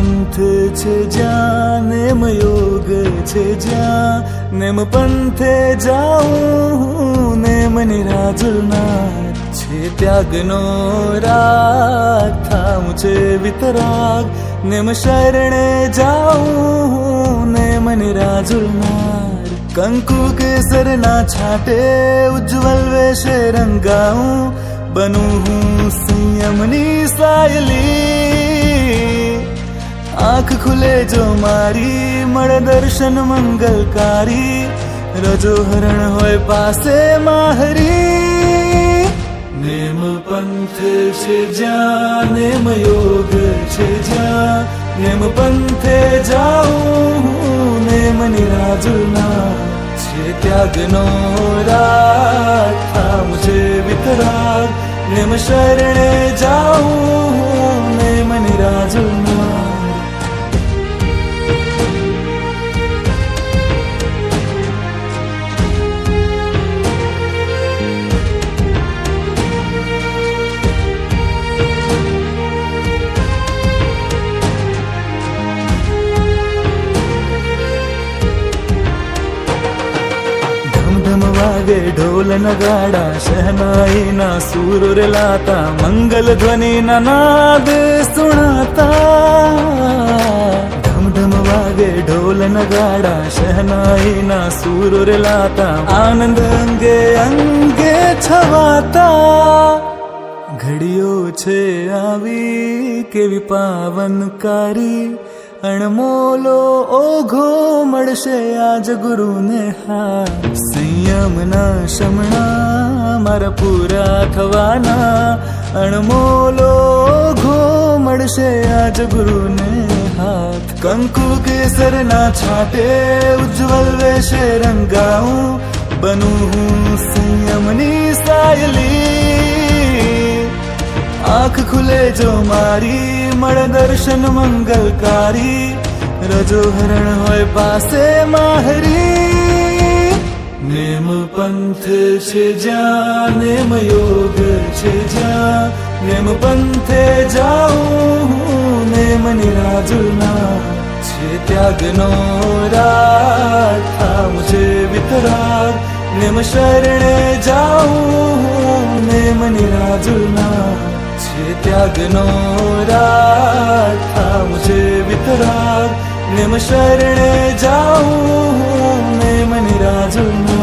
पंथ छे ज्यां नेम योग छे ज्यां नेम पंथे जाऊं नेम निराजुलनार छे त्यागनो राग थाम छे वितराग नेम शरणे जाऊं नेम निराजुलनार कंकु केसर ना छाटे उज्जवल वेशे रंगाऊं बनूं हूँ संयमनी सायली आँख खुले जो मारी मळे दर्शन मंगलकारी रजो हरण होय पासे माहरी नेम पंथ छे ज्यां नेम योग छे ज्यां नेम पंथे जाऊं नेम निराजुलनार छे त्यागनो राग थाम छे वितराग नेम शरणे जाऊं नेम निराजुलनार वागे ढोल नगाड़ा शहनाई ना सूर रे लाता मंगल ध्वनि ना नाद सुनाता धम धम वागे ढोल नगाड़ा शहनाई ना सूर रे लाता आनंद अंगे अंगे छवाता घड़ियों छे आवी केवी पावनकारी अणमोलो ओघो मळशे आज गुरुने हार संयमना शमणा मारा पूरा थवाना अणमोलो ओघो मळशे आज गुरुने हाथ कंकु केसर ना छाटे उज्जवल वेशे रंगाऊं बनूं हूँ संयमनी सायली आँख खुले जो मारी मळे दर्शन मंगलकारी रजो हरण होय पासे माहरी नेम पंथ छे ज्यां नेम योग छे ज्यां नेम पंथे जाऊं नेम निराजुलनार छे त्यागनो राग थाम छे वितराग नेम शरणे जाऊं नेम निराजुलनार छे त्यागनो राग थाम छे वितराग नेम शरणे जाऊं नेम निराजुलनार